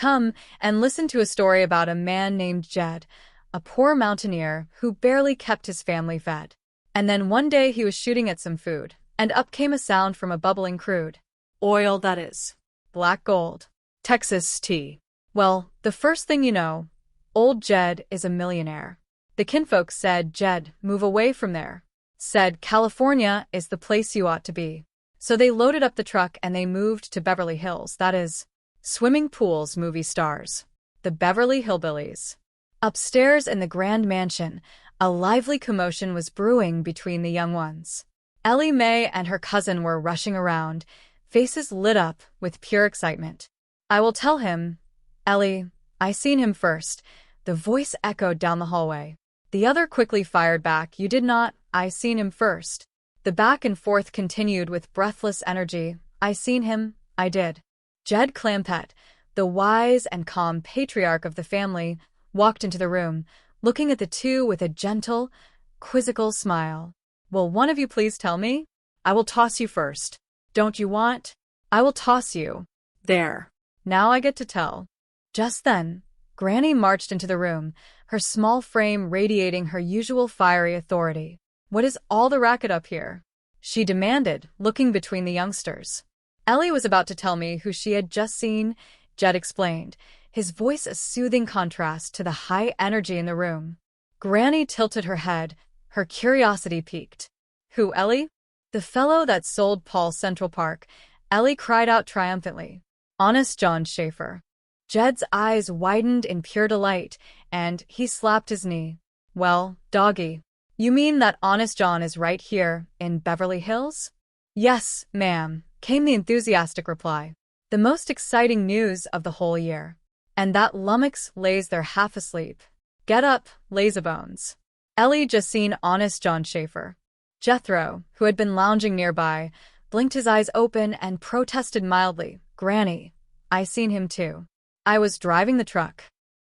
Come and listen to a story about a man named Jed, a poor mountaineer who barely kept his family fed. And then one day he was shooting at some food, and up came a sound from a bubbling crude. Oil, that is. Black gold. Texas tea. Well, the first thing you know, old Jed is a millionaire. The kinfolk said, Jed, move away from there. Said, California is the place you ought to be. So they loaded up the truck and they moved to Beverly Hills, that is, swimming pools, movie stars. The Beverly Hillbillies. Upstairs in the grand mansion, a lively commotion was brewing between the young ones. Ellie Mae and her cousin were rushing around, faces lit up with pure excitement. I will tell him. Ellie, I seen him first. The voice echoed down the hallway. The other quickly fired back, you did not. I seen him first. The back and forth continued with breathless energy. I seen him. I did. Jed Clampett, the wise and calm patriarch of the family, walked into the room, looking at the two with a gentle, quizzical smile. Will one of you please tell me? I will toss you first. Don't you want? I will toss you. There. Now I get to tell. Just then, Granny marched into the room, her small frame radiating her usual fiery authority. What is all the racket up here? She demanded, looking between the youngsters. Ellie was about to tell me who she had just seen, Jed explained, his voice a soothing contrast to the high energy in the room. Granny tilted her head, her curiosity piqued. Who, Ellie? The fellow that sold Paul Central Park, Ellie cried out triumphantly. Honest John Schaefer. Jed's eyes widened in pure delight, and he slapped his knee. Well, doggy. You mean that Honest John is right here, in Beverly Hills? Yes, ma'am, came the enthusiastic reply. The most exciting news of the whole year. And that lummox lays there half asleep. Get up, lazybones. Ellie just seen Honest John Schaefer. Jethro, who had been lounging nearby, blinked his eyes open and protested mildly. Granny, I seen him too. I was driving the truck.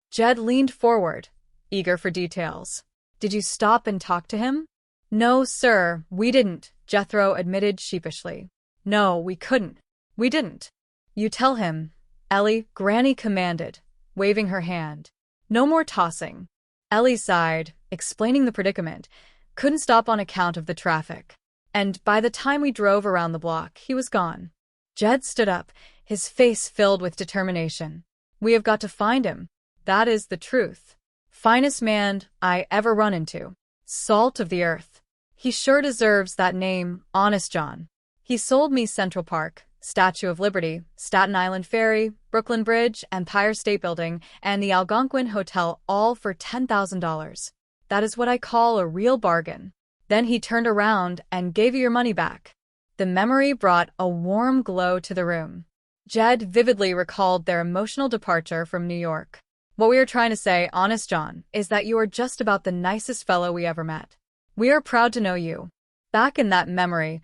Jed leaned forward, eager for details. Did you stop and talk to him? No, sir, we didn't, Jethro admitted sheepishly. No, we couldn't. We didn't. You tell him, Ellie, Granny commanded, waving her hand. No more tossing. Ellie sighed, explaining the predicament. Couldn't stop on account of the traffic. And by the time we drove around the block, he was gone. Jed stood up, his face filled with determination. We have got to find him. That is the truth. Finest man I ever run into. Salt of the earth. He sure deserves that name, Honest John. He sold me Central Park, Statue of Liberty, Staten Island Ferry, Brooklyn Bridge, Empire State Building, and the Algonquin Hotel all for $10,000. That is what I call a real bargain. Then he turned around and gave you your money back. The memory brought a warm glow to the room. Jed vividly recalled their emotional departure from New York. What we are trying to say, Honest John, is that you are just about the nicest fellow we ever met. We are proud to know you. Back in that memory,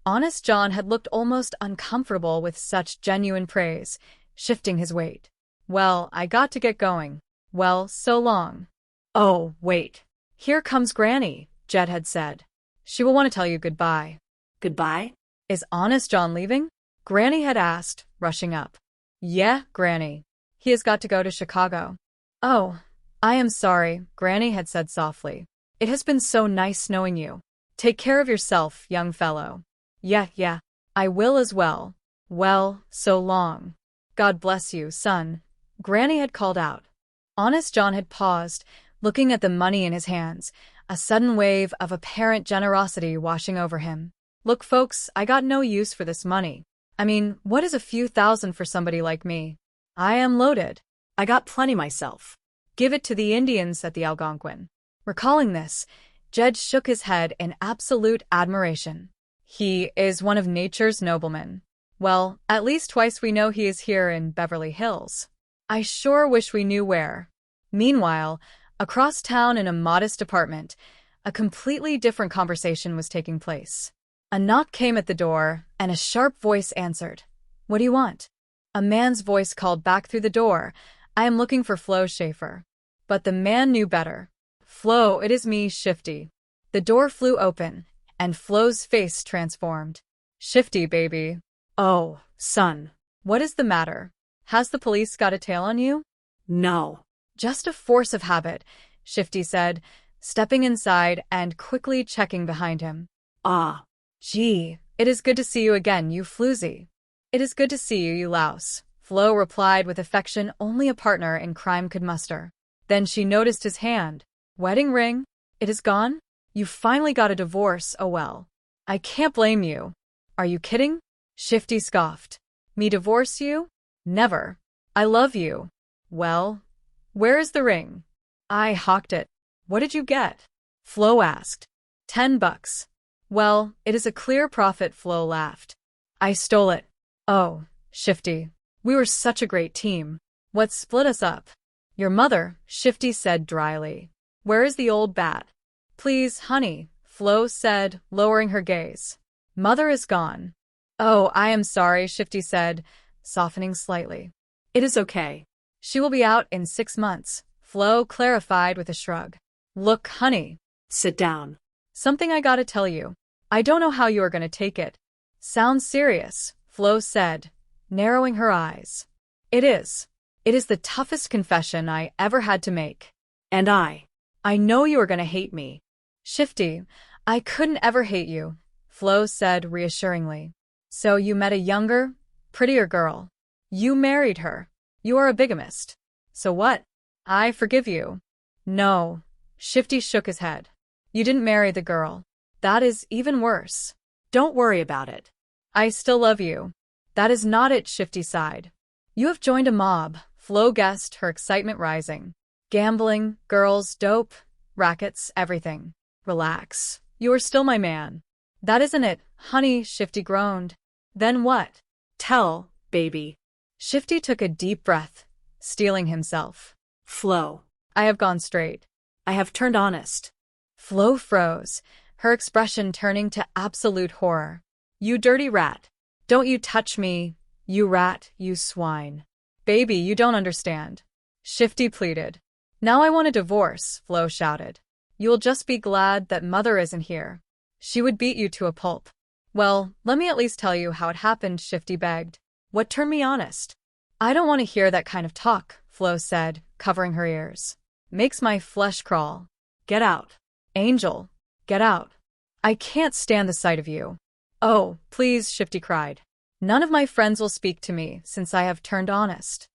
Honest John had looked almost uncomfortable with such genuine praise, shifting his weight. Well, I got to get going. Well, so long. Oh, wait. Here comes Granny, Jed had said. She will want to tell you goodbye. Goodbye? Is Honest John leaving? Granny had asked, rushing up. Yeah, Granny. He has got to go to Chicago. Oh, I am sorry, Granny had said softly. It has been so nice knowing you. Take care of yourself, young fellow. Yeah, I will as well. Well, so long. God bless you, son, Granny had called out. Honest John had paused, looking at the money in his hands, a sudden wave of apparent generosity washing over him. Look, folks, I got no use for this money. I mean, what is a few thousand for somebody like me? I am loaded. I got plenty myself. Give it to the Indians at the Algonquin. Recalling this, Jed shook his head in absolute admiration. He is one of nature's noblemen. Well, at least twice we know he is here in Beverly Hills. I sure wish we knew where. Meanwhile, across town in a modest apartment, a completely different conversation was taking place. A knock came at the door, and a sharp voice answered. What do you want? A man's voice called back through the door. I am looking for Flo Schaefer. But the man knew better. Flo, it is me, Shifty. The door flew open, and Flo's face transformed. Shifty, baby. Oh, son. What is the matter? Has the police got a tail on you? No. Just a force of habit, Shifty said, stepping inside and quickly checking behind him. Ah. Gee, it is good to see you again, you floozy. It is good to see you, you louse, Flo replied with affection only a partner in crime could muster. Then she noticed his hand. Wedding ring? It is gone? You finally got a divorce, oh well. I can't blame you. Are you kidding? Shifty scoffed. Me divorce you? Never. I love you. Well, where is the ring? I hawked it. What did you get? Flo asked. $10. Well, it is a clear profit, Flo laughed. I stole it. Oh, Shifty. We were such a great team. What split us up? Your mother, Shifty said dryly. Where is the old bat? Please, honey, Flo said, lowering her gaze. Mother is gone. Oh, I am sorry, Shifty said, softening slightly. It is okay. She will be out in 6 months, Flo clarified with a shrug. Look, honey. Sit down. Something I gotta tell you. I don't know how you are gonna take it. Sounds serious, Flo said, narrowing her eyes. It is. It is the toughest confession I ever had to make. And I know you are gonna hate me. Shifty, I couldn't ever hate you, Flo said reassuringly. So you met a younger, prettier girl. You married her. You are a bigamist. So what? I forgive you. No. Shifty shook his head. You didn't marry the girl. That is even worse. Don't worry about it. I still love you. That is not it, Shifty sighed. You have joined a mob, Flo guessed, her excitement rising. Gambling, girls, dope, rackets, everything. Relax. You are still my man. That isn't it, honey, Shifty groaned. Then what? Tell, baby. Shifty took a deep breath, steeling himself. Flo. I have gone straight. I have turned honest. Flo froze, her expression turning to absolute horror. You dirty rat. Don't you touch me, you rat, you swine. Baby, you don't understand. Shifty pleaded. Now I want a divorce, Flo shouted. You'll just be glad that Mother isn't here. She would beat you to a pulp. Well, let me at least tell you how it happened, Shifty begged. What turned me honest? I don't want to hear that kind of talk, Flo said, covering her ears. Makes my flesh crawl. Get out. Angel, get out. I can't stand the sight of you. Oh, please, Shifty cried. None of my friends will speak to me since I have turned honest.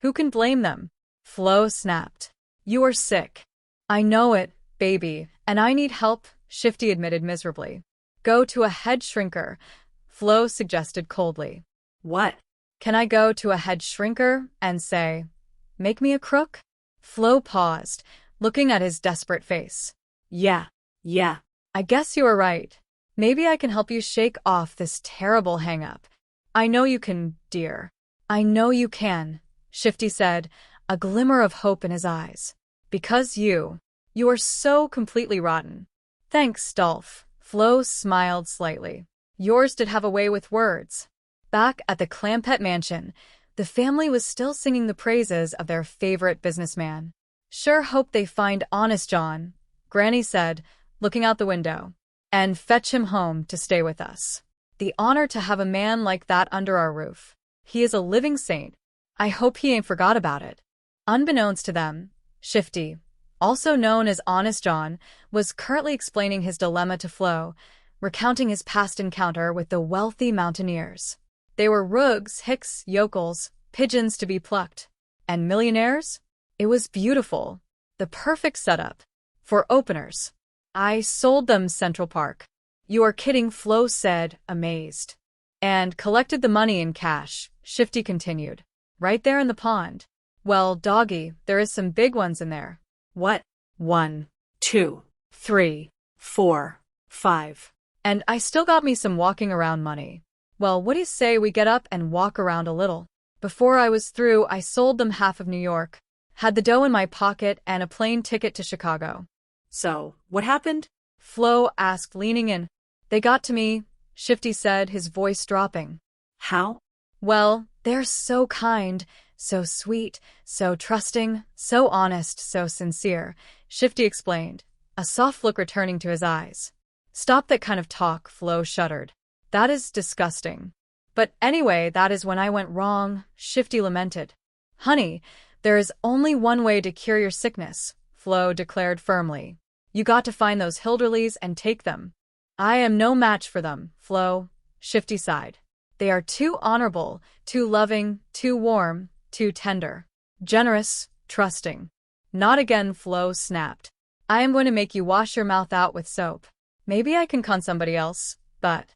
Who can blame them? Flo snapped. You are sick. I know it, baby, and I need help, Shifty admitted miserably. Go to a head shrinker, Flo suggested coldly. What? Can I go to a head shrinker and say, make me a crook? Flo paused, looking at his desperate face. Yeah. I guess you are right. Maybe I can help you shake off this terrible hang-up. I know you can, dear. I know you can, Shifty said, a glimmer of hope in his eyes. Because you are so completely rotten. Thanks, Dolph. Flo smiled slightly. Yours did have a way with words. Back at the Clampett mansion, the family was still singing the praises of their favorite businessman. Sure hope they find Honest John, Granny said, looking out the window, and fetch him home to stay with us. The honor to have a man like that under our roof. He is a living saint. I hope he ain't forgot about it. Unbeknownst to them, Shifty, also known as Honest John, was currently explaining his dilemma to Flo, recounting his past encounter with the wealthy mountaineers. They were roogs, hicks, yokels, pigeons to be plucked. And millionaires? It was beautiful. The perfect setup. For openers. I sold them Central Park. You are kidding, Flo said, amazed. And collected the money in cash, Shifty continued. Right there in the pond. Well, doggy, there is some big ones in there. What? 1, 2, 3, 4, 5. And I still got me some walking around money. Well, what do you say we get up and walk around a little? Before I was through, I sold them half of New York, had the dough in my pocket and a plane ticket to Chicago. So, what happened? Flo asked, leaning in. They got to me, Shifty said, his voice dropping. How? Well, they're so kind, so sweet, so trusting, so honest, so sincere, Shifty explained, a soft look returning to his eyes. Stop that kind of talk, Flo shuddered. That is disgusting. But anyway, that is when I went wrong, Shifty lamented. Honey, there is only one way to cure your sickness, Flo declared firmly. You got to find those Hilderleys and take them. I am no match for them, Flo, Shifty sighed. They are too honorable, too loving, too warm, too tender. Generous, trusting. Not again, Flo snapped. I am going to make you wash your mouth out with soap. Maybe I can con somebody else, but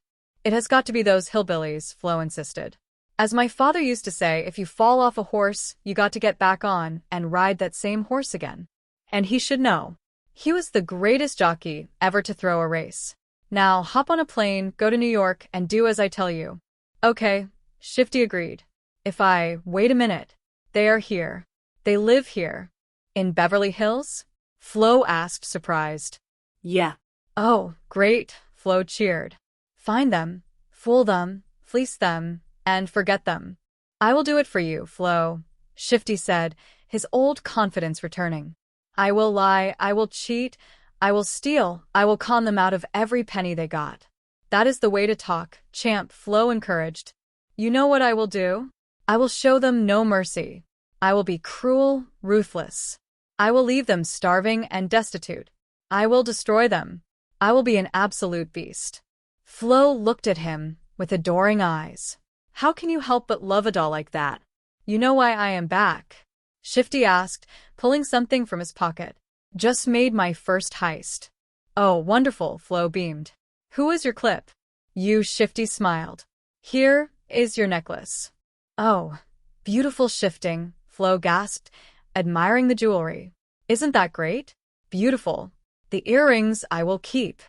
it has got to be those hillbillies, Flo insisted. As my father used to say, if you fall off a horse, you got to get back on and ride that same horse again. And he should know. He was the greatest jockey ever to throw a race. Now hop on a plane, go to New York, and do as I tell you. Okay, Shifty agreed. Wait a minute. They are here. They live here. In Beverly Hills? Flo asked, surprised. Yeah. Oh, great, Flo cheered. Find them, fool them, fleece them, and forget them. I will do it for you, Flo, Shifty said, his old confidence returning. I will lie, I will cheat, I will steal, I will con them out of every penny they got. That is the way to talk, champ, Flo encouraged. You know what I will do? I will show them no mercy. I will be cruel, ruthless. I will leave them starving and destitute. I will destroy them. I will be an absolute beast. Flo looked at him with adoring eyes. How can you help but love a doll like that? You know why I am back? Shifty asked, pulling something from his pocket. Just made my first heist. Oh, wonderful, Flo beamed. Who is your clip? You, Shifty smiled. Here is your necklace. Oh, beautiful shifting, Flo gasped, admiring the jewelry. Isn't that great? Beautiful. The earrings I will keep.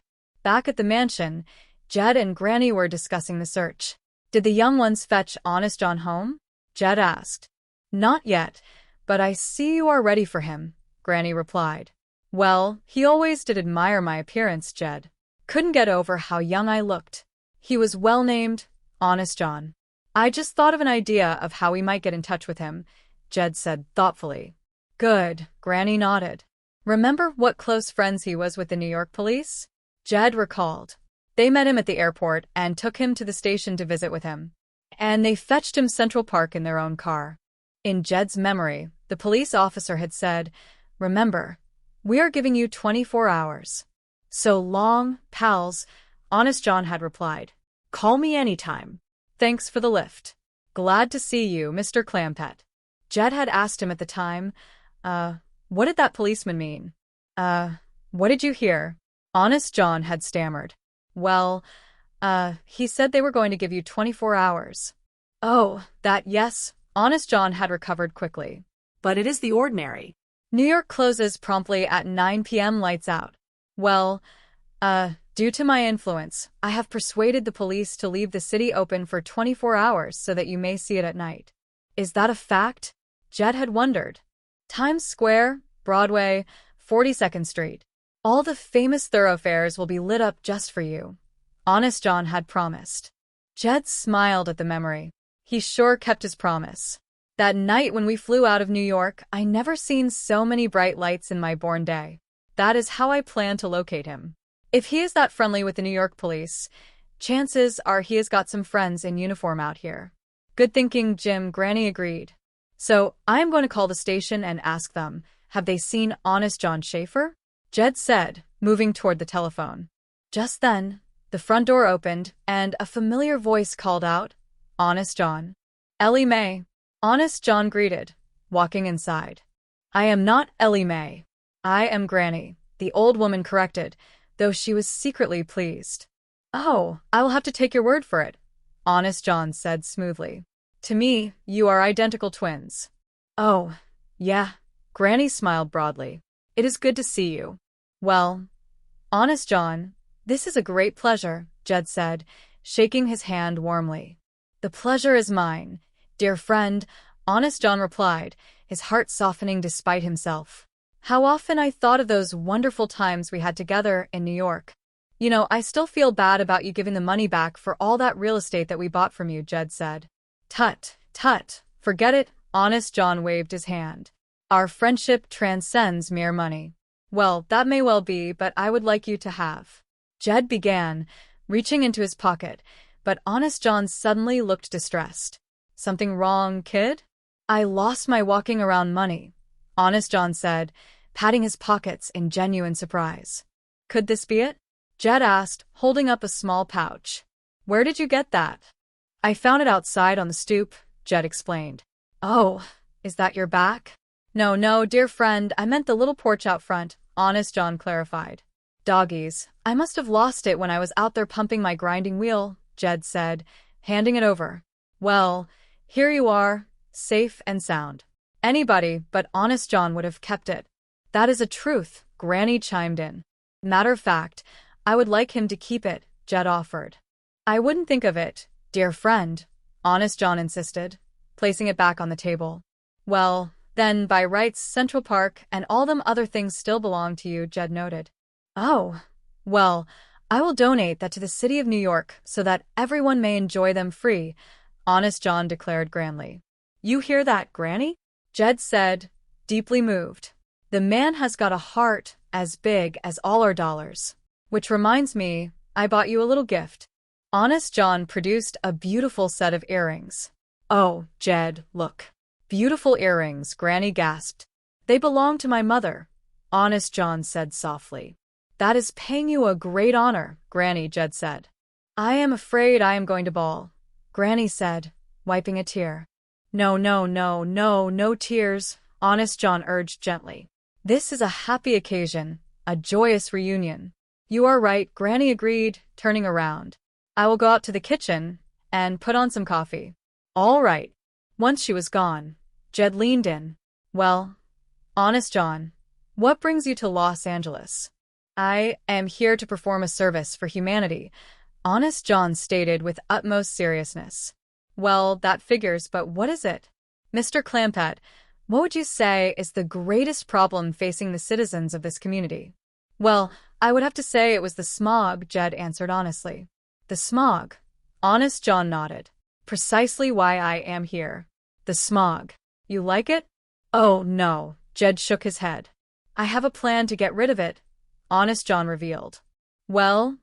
Back at the mansion, Jed and Granny were discussing the search. Did the young ones fetch Honest John home? Jed asked. Not yet, but I see you are ready for him, Granny replied. Well, he always did admire my appearance, Jed. Couldn't get over how young I looked. He was well named, Honest John. I just thought of an idea of how we might get in touch with him, Jed said thoughtfully. Good, Granny nodded. Remember what close friends he was with the New York police? Jed recalled. They met him at the airport and took him to the station to visit with him. And they fetched him Central Park in their own car. In Jed's memory, the police officer had said, Remember, we are giving you 24 hours. So long, pals, Honest John had replied. Call me anytime. Thanks for the lift. Glad to see you, Mr. Clampett. Jed had asked him at the time, what did that policeman mean? What did you hear? Honest John had stammered. Well, he said they were going to give you 24 hours. Oh, that yes, Honest John had recovered quickly. But it is the ordinary. New York closes promptly at 9 p.m. lights out. Well, due to my influence, I have persuaded the police to leave the city open for 24 hours so that you may see it at night. Is that a fact? Jed had wondered. Times Square, Broadway, 42nd Street. All the famous thoroughfares will be lit up just for you. Honest John had promised. Jed smiled at the memory. He sure kept his promise. That night when we flew out of New York, I never seen so many bright lights in my born day. That is how I plan to locate him. If he is that friendly with the New York police, chances are he has got some friends in uniform out here. Good thinking, Jim, Granny agreed. So, I am going to call the station and ask them, have they seen Honest John Schaefer? Jed said, moving toward the telephone. Just then, the front door opened, and a familiar voice called out, Honest John. Ellie Mae. Honest John greeted, walking inside. I am not Ellie Mae. I am Granny, the old woman corrected, though she was secretly pleased. Oh, I will have to take your word for it, Honest John said smoothly. To me, you are identical twins. Oh, yeah, Granny smiled broadly. It is good to see you. Well, Honest John, this is a great pleasure, Jed said, shaking his hand warmly. The pleasure is mine, dear friend, Honest John replied, his heart softening despite himself. How often I thought of those wonderful times we had together in New York. You know, I still feel bad about you giving the money back for all that real estate that we bought from you, Jed said. Tut, tut, forget it, Honest John waved his hand. Our friendship transcends mere money. Well, that may well be, but I would like you to have. Jed began, reaching into his pocket, but Honest John suddenly looked distressed. Something wrong, kid? I lost my walking around money, Honest John said, patting his pockets in genuine surprise. Could this be it? Jed asked, holding up a small pouch. Where did you get that? I found it outside on the stoop, Jed explained. Oh, is that your back? No, dear friend, I meant the little porch out front, Honest John clarified. Doggies, I must have lost it when I was out there pumping my grinding wheel, Jed said, handing it over. Well, here you are, safe and sound. Anybody but Honest John would have kept it. That is a truth, Granny chimed in. Matter of fact, I would like him to keep it, Jed offered. I wouldn't think of it, dear friend, Honest John insisted, placing it back on the table. Well, then by rights Central Park and all them other things still belong to you, Jed noted. Oh, well, I will donate that to the city of New York so that everyone may enjoy them free, Honest John declared grandly. You hear that, Granny? Jed said, deeply moved. The man has got a heart as big as all our dollars. Which reminds me, I bought you a little gift. Honest John produced a beautiful set of earrings. Oh, Jed, look. Beautiful earrings, Granny gasped. They belong to my mother, Honest John said softly. That is paying you a great honor, Granny, Jed said. I am afraid I am going to bawl, Granny said, wiping a tear. No tears, Honest John urged gently. This is a happy occasion, a joyous reunion. You are right, Granny agreed, turning around. I will go out to the kitchen and put on some coffee. All right. Once she was gone, Jed leaned in. Well, Honest John, what brings you to Los Angeles? I am here to perform a service for humanity, Honest John stated with utmost seriousness. Well, that figures, but what is it? Mr. Clampett, what would you say is the greatest problem facing the citizens of this community? Well, I would have to say it was the smog, Jed answered honestly. The smog. Honest John nodded. Precisely why I am here. The smog. You like it? Oh, no, Jed shook his head. I have a plan to get rid of it, Honest John revealed. Well,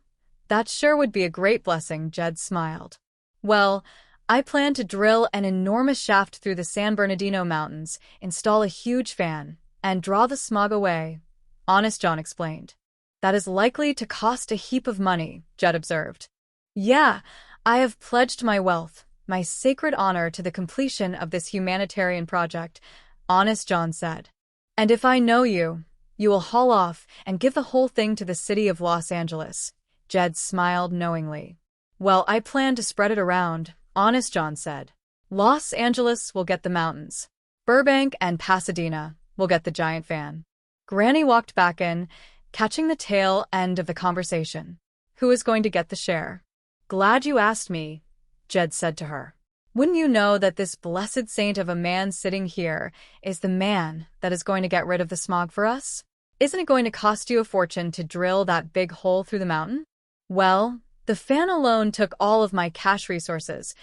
that sure would be a great blessing, Jed smiled. Well, I plan to drill an enormous shaft through the San Bernardino Mountains, install a huge fan, and draw the smog away, Honest John explained. That is likely to cost a heap of money, Jed observed. Yeah, I have pledged my wealth, my sacred honor to the completion of this humanitarian project, Honest John said. And if I know you, you will haul off and give the whole thing to the city of Los Angeles, Jed smiled knowingly. Well, I plan to spread it around, Honest John said. Los Angeles will get the mountains. Burbank and Pasadena will get the giant fan. Granny walked back in, catching the tail end of the conversation. Who is going to get the share? Glad you asked me, Jed said to her. Wouldn't you know that this blessed saint of a man sitting here is the man that is going to get rid of the smog for us? Isn't it going to cost you a fortune to drill that big hole through the mountain? Well, the fan alone took all of my cash resources,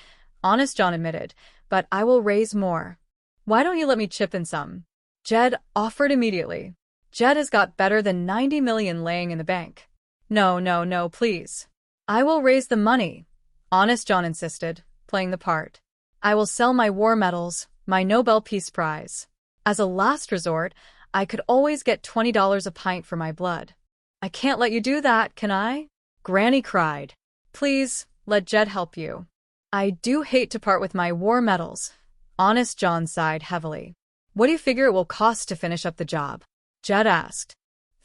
Honest John admitted, but I will raise more. Why don't you let me chip in some? Jed offered immediately. Jed has got better than 90 million laying in the bank. No, please. I will raise the money, Honest John insisted, playing the part. I will sell my war medals, my Nobel Peace Prize. As a last resort, I could always get $20 a pint for my blood. I can't let you do that, can I? Granny cried. Please, let Jed help you. I do hate to part with my war medals, Honest John sighed heavily. What do you figure it will cost to finish up the job? Jed asked.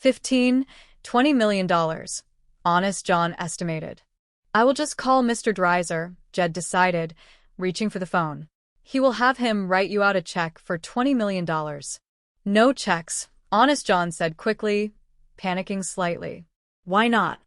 $15–20 million, Honest John estimated. I will just call Mr. Dreiser, Jed decided, reaching for the phone. He will have him write you out a check for $20 million. No checks, Honest John said quickly, panicking slightly. Why not?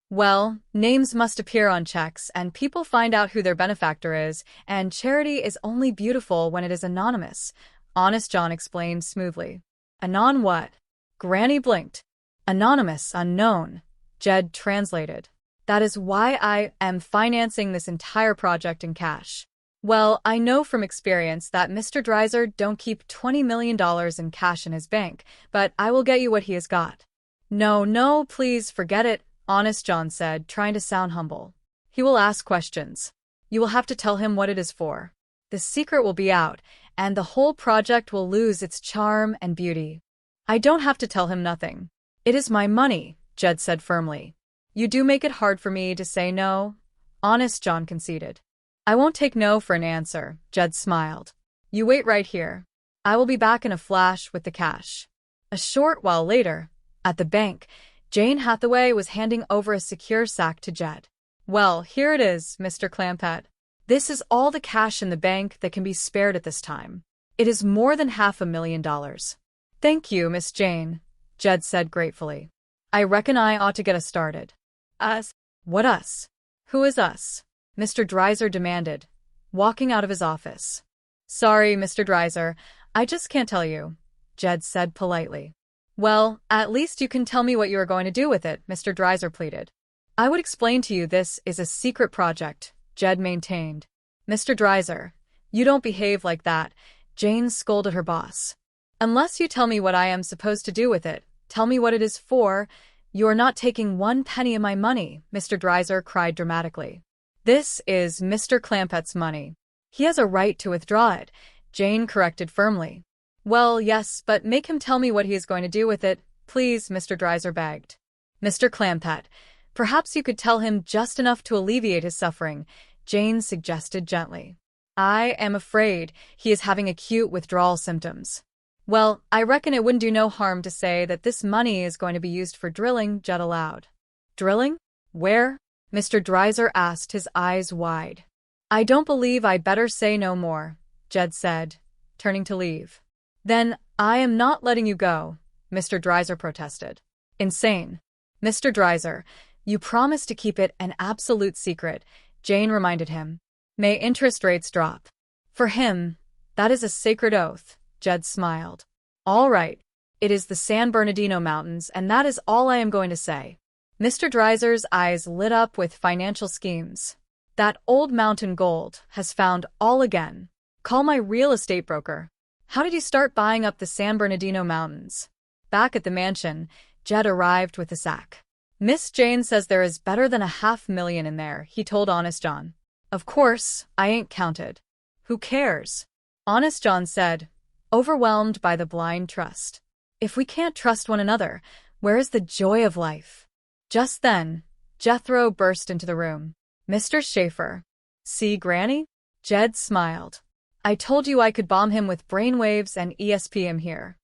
Well, names must appear on checks and people find out who their benefactor is, and charity is only beautiful when it is anonymous, Honest John explained smoothly. Anon what? Granny blinked. Anonymous, unknown, Jed translated. That is why I am financing this entire project in cash. Well, I know from experience that Mr. Dreiser don't keep $20 million in cash in his bank, but I will get you what he has got. No, please forget it, Honest John said, trying to sound humble. He will ask questions. You will have to tell him what it is for. The secret will be out, and the whole project will lose its charm and beauty. I don't have to tell him nothing. It is my money, Jed said firmly. You do make it hard for me to say no, Honest John conceded. I won't take no for an answer, Jed smiled. You wait right here. I will be back in a flash with the cash. A short while later, at the bank, Jane Hathaway was handing over a secure sack to Jed. Well, here it is, Mr. Clampett. This is all the cash in the bank that can be spared at this time. It is more than $500,000. Thank you, Miss Jane, Jed said gratefully. I reckon I ought to get us started. Us? What us? Who is us? Mr. Dreiser demanded, walking out of his office. Sorry, Mr. Dreiser, I just can't tell you, Jed said politely. Well, at least you can tell me what you are going to do with it, Mr. Dreiser pleaded. I would explain to you this is a secret project, Jed maintained. Mr. Dreiser, you don't behave like that, Jane scolded her boss. Unless you tell me what I am supposed to do with it, tell me what it is for. You are not taking 1 penny of my money, Mr. Dreiser cried dramatically. This is Mr. Clampett's money. He has a right to withdraw it, Jane corrected firmly. Well, yes, but make him tell me what he is going to do with it, please, Mr. Dreiser begged. Mr. Clampett, perhaps you could tell him just enough to alleviate his suffering, Jane suggested gently. I am afraid he is having acute withdrawal symptoms. Well, I reckon it wouldn't do no harm to say that this money is going to be used for drilling, Jed allowed. Drilling? Where? Mr. Dreiser asked, his eyes wide. I don't believe I better say no more, Jed said, turning to leave. Then I am not letting you go, Mr. Dreiser protested. Insane. Mr. Dreiser, you promised to keep it an absolute secret, Jane reminded him. May interest rates drop. For him, that is a sacred oath, Jed smiled. All right. It is the San Bernardino Mountains, and that is all I am going to say. Mr. Dreiser's eyes lit up with financial schemes. That old mountain gold has found all again. Call my real estate broker. How did you start buying up the San Bernardino Mountains? Back at the mansion, Jed arrived with a sack. Miss Jane says there is better than $500,000 in there, he told Honest John. Of course, I ain't counted. Who cares? Honest John said, overwhelmed by the blind trust. If we can't trust one another, where is the joy of life? Just then, Jethro burst into the room. Mr. Schaefer. See, Granny? Jed smiled. I told you I could bomb him with brainwaves and ESP him here.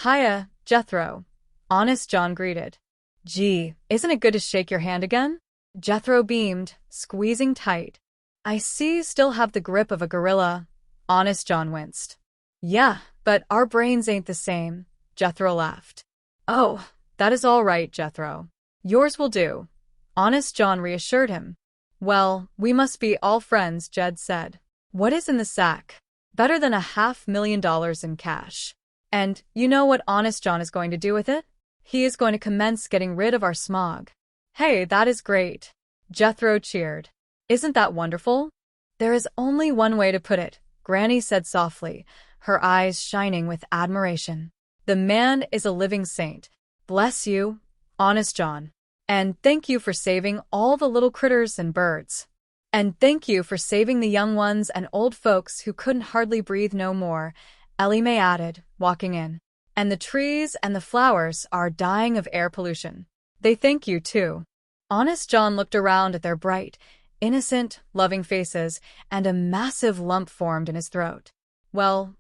Hiya, Jethro. Honest John greeted. Gee, isn't it good to shake your hand again? Jethro beamed, squeezing tight. I see you still have the grip of a gorilla. Honest John winced. Yeah, but our brains ain't the same, Jethro laughed. Oh, that is all right, Jethro. Yours will do. Honest John reassured him. Well, we must be all friends, Jed said. What is in the sack? Better than $500,000 in cash. And you know what Honest John is going to do with it? He is going to commence getting rid of our smog. Hey, that is great. Jethro cheered. Isn't that wonderful? There is only one way to put it, Granny said softly, her eyes shining with admiration. The man is a living saint. Bless you, Honest John. And thank you for saving all the little critters and birds. And thank you for saving the young ones and old folks who couldn't hardly breathe no more, Ellie Mae added, walking in. And the trees and the flowers are dying of air pollution. They thank you, too. Honest John looked around at their bright, innocent, loving faces, and a massive lump formed in his throat. Well,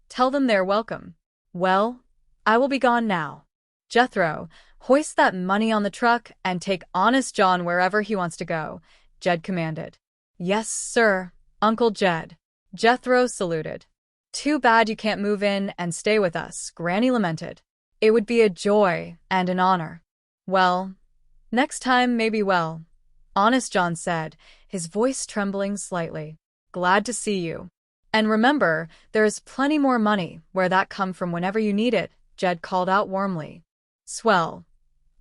tell them they're welcome. Well, I will be gone now. Jethro, hoist that money on the truck and take Honest John wherever he wants to go, Jed commanded. Yes, sir, Uncle Jed. Jethro saluted. Too bad you can't move in and stay with us, Granny lamented. It would be a joy and an honor. Well, next time maybe well, Honest John said, his voice trembling slightly. Glad to see you. And remember, there is plenty more money where that come from whenever you need it, Jed called out warmly. Swell,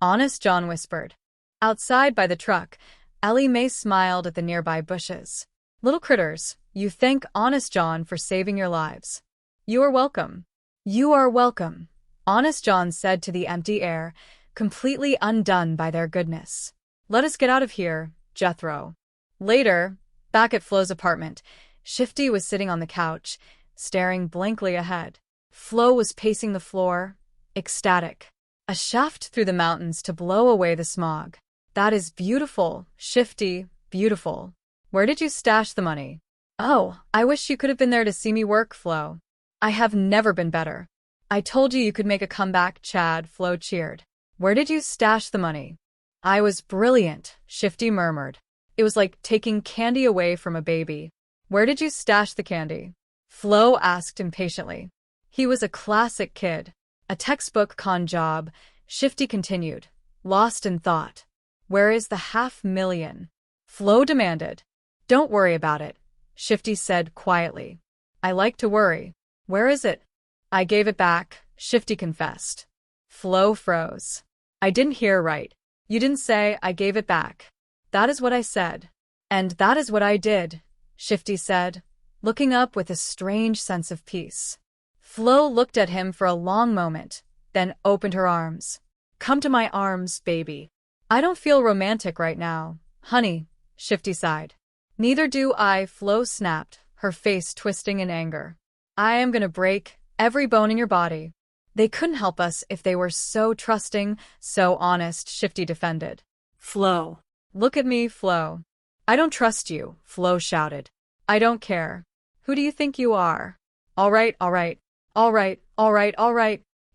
Honest John whispered. Outside by the truck, Ellie Mae smiled at the nearby bushes. Little critters, you thank Honest John for saving your lives. You are welcome. You are welcome, Honest John said to the empty air, completely undone by their goodness. Let us get out of here, Jethro. Later, back at Flo's apartment, Shifty was sitting on the couch, staring blankly ahead. Flo was pacing the floor, ecstatic. A shaft through the mountains to blow away the smog. That is beautiful, Shifty, beautiful. Where did you stash the money? Oh, I wish you could have been there to see me work, Flo. I have never been better. I told you could make a comeback, Chad, Flo cheered. Where did you stash the money? I was brilliant, Shifty murmured. It was like taking candy away from a baby. Where did you stash the candy? Flo asked impatiently. He was a classic kid. A textbook con job, Shifty continued, lost in thought. Where is the $500,000? Flo demanded. Don't worry about it, Shifty said quietly. I like to worry. Where is it? I gave it back, Shifty confessed. Flo froze. I didn't hear right. You didn't say I gave it back. That is what I said. And that is what I did, Shifty said, looking up with a strange sense of peace. Flo looked at him for a long moment, then opened her arms. Come to my arms, baby. I don't feel romantic right now, honey, Shifty sighed. Neither do I, Flo snapped, her face twisting in anger. I am gonna break every bone in your body. They couldn't help us if they were so trusting, so honest, Shifty defended. Flo. Look at me, Flo. I don't trust you, Flo shouted. I don't care. Who do you think you are? All right.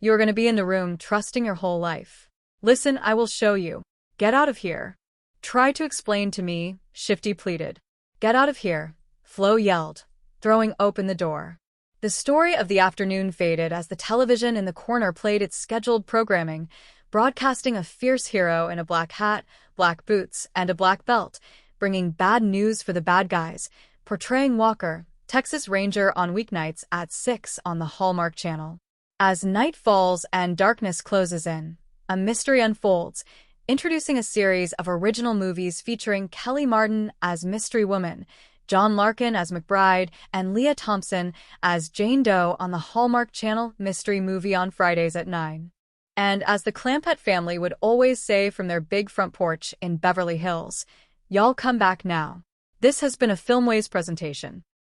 You're gonna be in the room trusting your whole life. Listen, I will show you. Get out of here. Try to explain to me, Shifty pleaded. Get out of here, Flo yelled, throwing open the door. The story of the afternoon faded as the television in the corner played its scheduled programming, broadcasting a fierce hero in a black hat, black boots, and a black belt, bringing bad news for the bad guys, portraying Walker, Texas Ranger on weeknights at 6 on the Hallmark Channel. As night falls and darkness closes in, a mystery unfolds, introducing a series of original movies featuring Kelly Martin as Mystery Woman, John Larkin as McBride, and Leah Thompson as Jane Doe on the Hallmark Channel Mystery Movie on Fridays at 9. And as the Clampett family would always say from their big front porch in Beverly Hills, y'all come back now. This has been a Filmways presentation.